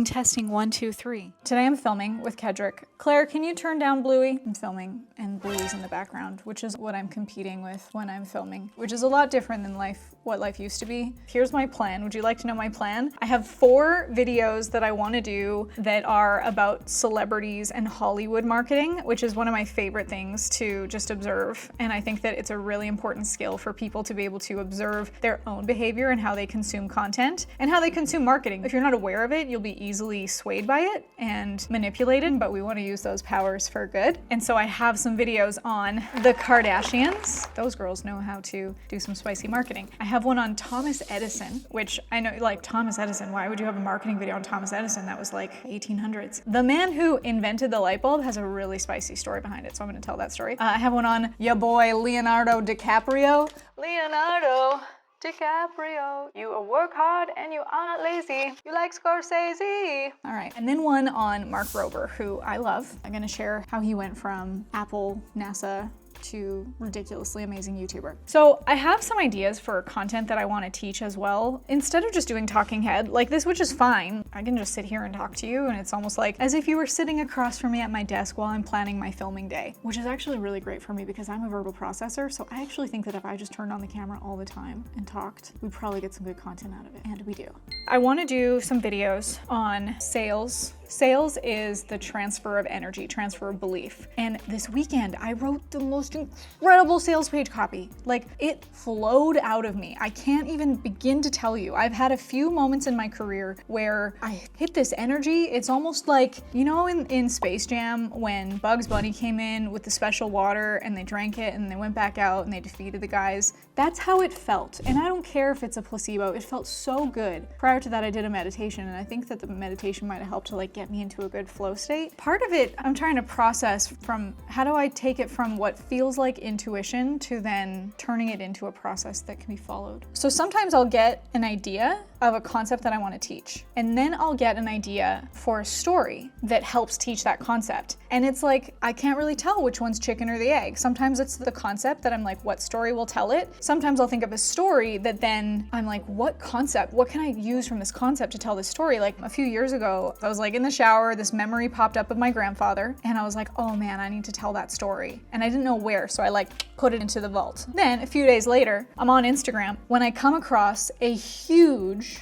Testing 1, 2, 3. Today I'm filming with Kedrick. Claire, can you turn down Bluey? I'm filming and Bluey's in the background, which is what I'm competing with when I'm filming, which is a lot different than what life used to be. Here's my plan. Would you like to know my plan? I have 4 videos that I want to do that are about celebrities and Hollywood marketing, which is one of my favorite things to just observe. And I think that it's a really important skill for people to be able to observe their own behavior and how they consume content and how they consume marketing. If you're not aware of it, you'll be easily swayed by it and manipulated, but we want to use those powers for good. And so I have some videos on the Kardashians. Those girls know how to do some spicy marketing. I have one on Thomas Edison, which I know, like, Thomas Edison, why would you have a marketing video on Thomas Edison? That was like 1800s. The man who invented the light bulb has a really spicy story behind it, so I'm gonna tell that story. I have one on ya boy Leonardo DiCaprio. Leonardo DiCaprio, you work hard and you are not lazy. You like Scorsese. All right, and then one on Mark Rober, who I love. I'm gonna share how he went from Apple, NASA, to ridiculously amazing YouTuber. So I have some ideas for content that I want to teach as well. Instead of just doing talking head like this, which is fine, I can just sit here and talk to you and it's almost like as if you were sitting across from me at my desk while I'm planning my filming day, which is actually really great for me because I'm a verbal processor. So I actually think that if I just turned on the camera all the time and talked, we'd probably get some good content out of it, and we do. I want to do some videos on sales. Sales is the transfer of energy, transfer of belief. And this weekend, I wrote the most incredible sales page copy. Like, it flowed out of me. I can't even begin to tell you. I've had a few moments in my career where I hit this energy. It's almost like, you know, in Space Jam, when Bugs Bunny came in with the special water and they drank it and they went back out and they defeated the guys. That's how it felt. And I don't care if it's a placebo. It felt so good. Prior to that, I did a meditation, and I think that the meditation might have helped to like get me into a good flow state. Part of it, I'm trying to process from how do I take it from what feels like intuition to then turning it into a process that can be followed. So sometimes I'll get an idea of a concept that I want to teach, and then I'll get an idea for a story that helps teach that concept. And it's like, I can't really tell which one's chicken or the egg. Sometimes it's the concept that I'm like, what story will tell it? Sometimes I'll think of a story that then I'm like, what concept? What can I use from this concept to tell this story? Like a few years ago, I was like in the shower, this memory popped up of my grandfather, and I was like, oh man, I need to tell that story. And I didn't know where, so I like put it into the vault. Then a few days later, I'm on Instagram when I come across a huge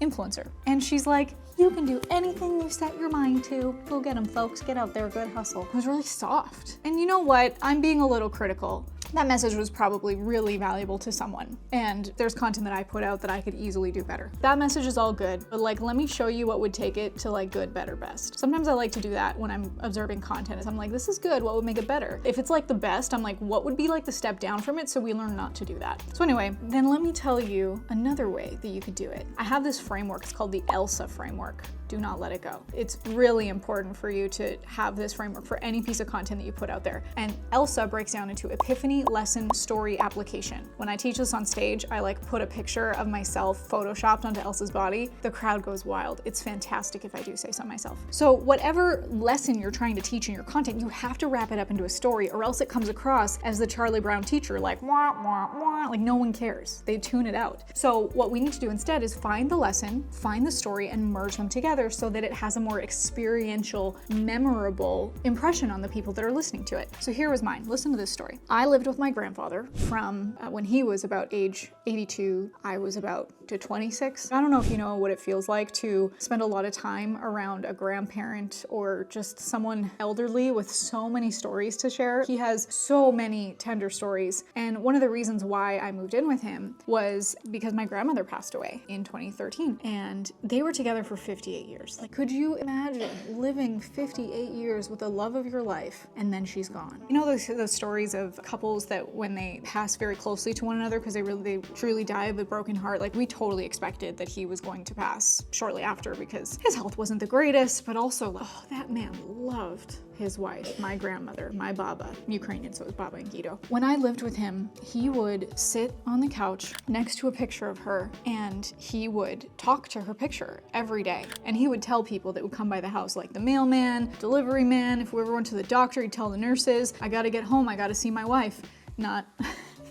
influencer, and she's like, you can do anything you set your mind to. Go get them, folks. Get out there, good hustle. It was really soft. And you know what? I'm being a little critical. That message was probably really valuable to someone, and there's content that I put out that I could easily do better. That message is all good, but like, let me show you what would take it to like good, better, best. Sometimes I like to do that when I'm observing content, is I'm like, this is good, what would make it better? If it's like the best, I'm like, what would be like the step down from it so we learn not to do that? So anyway, then let me tell you another way that you could do it. I have this framework, it's called the Elsa framework. Do not let it go. It's really important for you to have this framework for any piece of content that you put out there. And Elsa breaks down into epiphany, lesson, story, application. When I teach this on stage, I like put a picture of myself photoshopped onto Elsa's body. The crowd goes wild. It's fantastic if I do say so myself. So whatever lesson you're trying to teach in your content, you have to wrap it up into a story, or else it comes across as the Charlie Brown teacher, like wah, wah, wah, like no one cares. They tune it out. So what we need to do instead is find the lesson, find the story, and merge them together so that it has a more experiential, memorable impression on the people that are listening to it. So here was mine. Listen to this story. I lived with my grandfather from when he was about age 82, I was about to 26. I don't know if you know what it feels like to spend a lot of time around a grandparent or just someone elderly with so many stories to share. He has so many tender stories. And one of the reasons why I moved in with him was because my grandmother passed away in 2013, and they were together for 58 years. Like, could you imagine living 58 years with the love of your life and then she's gone? You know those stories of couples that when they pass very closely to one another because they truly die of a broken heart? Like, we totally expected that he was going to pass shortly after because his health wasn't the greatest, but also, oh, that man loved his wife, my grandmother, my Baba, Ukrainian, so it was Baba and Guido. When I lived with him, he would sit on the couch next to a picture of her and he would talk to her picture every day. And he would tell people that would come by the house, like the mailman, delivery man, if we ever went to the doctor, he'd tell the nurses, I gotta get home, I gotta see my wife. Not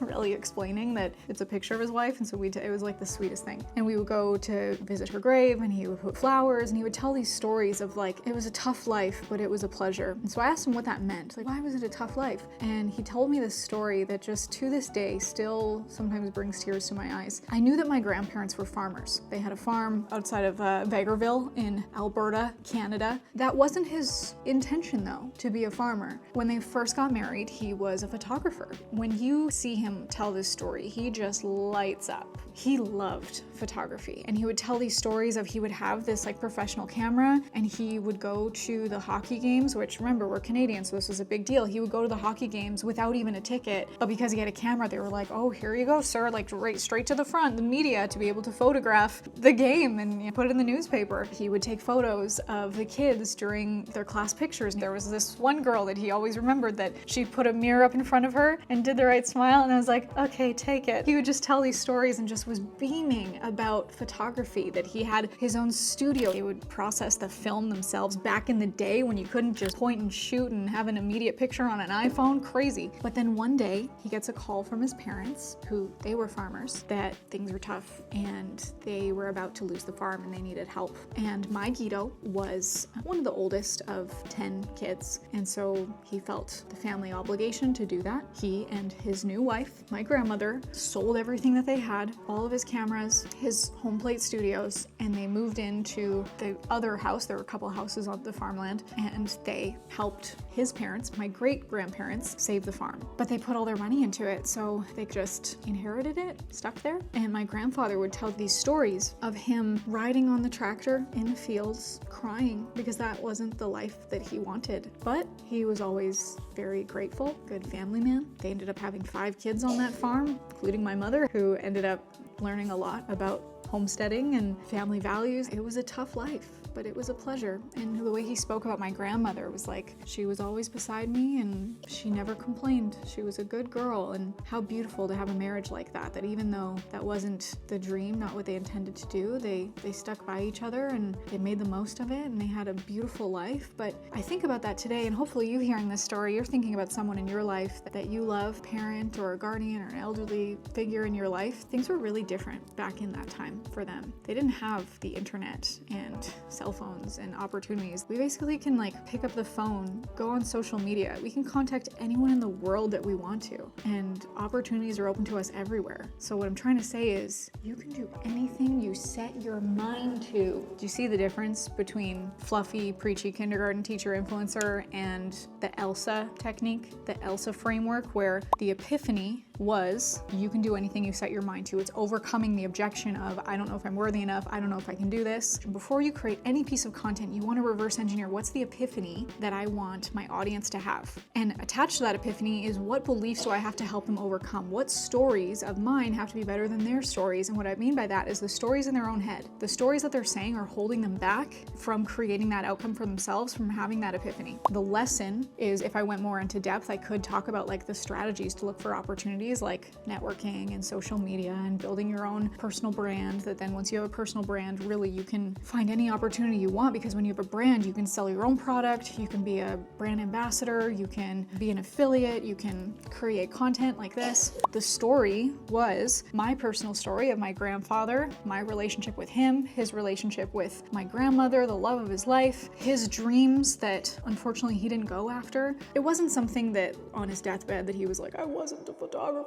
really explaining that it's a picture of his wife. And so it was like the sweetest thing. And we would go to visit her grave and he would put flowers and he would tell these stories of like, it was a tough life, but it was a pleasure. And so I asked him what that meant. Like, why was it a tough life? And he told me this story that just to this day still sometimes brings tears to my eyes. I knew that my grandparents were farmers. They had a farm outside of Vegreville in Alberta, Canada. That wasn't his intention though, to be a farmer. When they first got married, he was a photographer. When you see him tell this story, he just lights up. He loved photography and he would tell these stories of he would have this like professional camera and he would go to the hockey games, which remember, we're Canadian, so this was a big deal. He would go to the hockey games without even a ticket, but because he had a camera, they were like, oh, here you go, sir, like right straight to the front, the media, to be able to photograph the game and put it in the newspaper. He would take photos of the kids during their class pictures. There was this one girl that he always remembered that she put a mirror up in front of her and did the right smile, and I was like, okay, take it. He would just tell these stories and just was beaming about photography, that he had his own studio. They would process the film themselves back in the day when you couldn't just point and shoot and have an immediate picture on an iPhone. Crazy. But then one day he gets a call from his parents, who they were farmers, that things were tough and they were about to lose the farm and they needed help. And my Guido was one of the oldest of 10 kids. And so he felt the family obligation to do that. He and his new wife, my grandmother, sold everything that they had, all of his cameras, his home plate studios, and they moved into the other house. There were a couple of houses on the farmland, and they helped his parents, my great-grandparents, save the farm. But they put all their money into it, so they just inherited it, stuck there. And my grandfather would tell these stories of him riding on the tractor in the fields, crying, because that wasn't the life that he wanted. But he was always very grateful, good family man. They ended up having 5 kids on that farm, including my mother, who ended up learning a lot about homesteading and family values. It was a tough life, but it was a pleasure. And the way he spoke about my grandmother was like, she was always beside me and she never complained. She was a good girl. And how beautiful to have a marriage like that, that even though that wasn't the dream, not what they intended to do, they stuck by each other and they made the most of it and they had a beautiful life. But I think about that today, and hopefully you hearing this story, you're thinking about someone in your life that you love, parent or a guardian or an elderly figure in your life. Things were really different back in that time for them. They didn't have the internet and cell phones and opportunities. We basically can like pick up the phone, go on social media. We can contact anyone in the world that we want to, and opportunities are open to us everywhere. So what I'm trying to say is you can do anything you set your mind to. Do you see the difference between fluffy, preachy kindergarten teacher influencer and the Elsa technique, the Elsa framework, where the epiphany was you can do anything you set your mind to. It's overcoming the objection of, I don't know if I'm worthy enough, I don't know if I can do this. Before you create any piece of content, you want to reverse engineer what's the epiphany that I want my audience to have. And attached to that epiphany is what beliefs do I have to help them overcome? What stories of mine have to be better than their stories? And what I mean by that is the stories in their own head. The stories that they're saying are holding them back from creating that outcome for themselves, from having that epiphany. The lesson is, if I went more into depth, I could talk about like the strategies to look for opportunities like networking and social media and building your own personal brand, that then once you have a personal brand, really you can find any opportunity you want, because when you have a brand, you can sell your own product, you can be a brand ambassador, you can be an affiliate, you can create content like this. The story was my personal story of my grandfather, my relationship with him, his relationship with my grandmother, the love of his life, his dreams that unfortunately he didn't go after. It wasn't something that on his deathbed that he was like, I wasn't a photographer.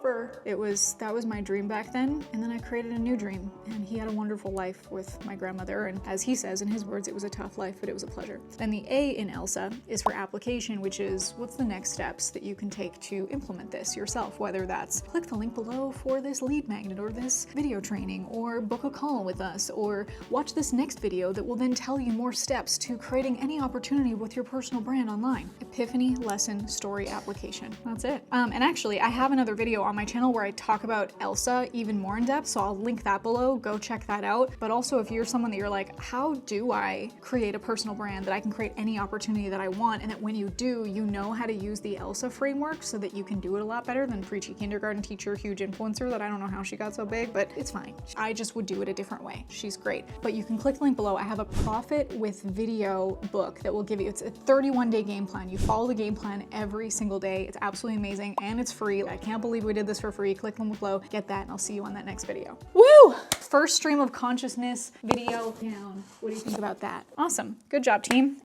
That was my dream back then, and then I created a new dream, and he had a wonderful life with my grandmother, and as he says in his words, it was a tough life, but it was a pleasure. And the A in Elsa is for application, which is what's the next steps that you can take to implement this yourself, whether that's click the link below for this lead magnet or this video training, or book a call with us, or watch this next video that will then tell you more steps to creating any opportunity with your personal brand online. Epiphany, lesson, story, application. That's it. And actually, I have another video on my channel where I talk about Elsa even more in depth, so I'll link that below. Go check that out. But also, if you're someone that you're like, how do I create a personal brand that I can create any opportunity that I want, and that when you do, you know how to use the Elsa framework so that you can do it a lot better than preachy kindergarten teacher, huge influencer that I don't know how she got so big, but it's fine. I just would do it a different way. She's great. But you can click the link below. I have a profit with video book that will give you, it's a 31-day game plan. You follow the game plan every single day. It's absolutely amazing, and it's free. I can't believe we did this for free. Click the link below, get that, and I'll see you on that next video. Woo! First stream of consciousness video down. What do you think about that? Awesome. Good job, team.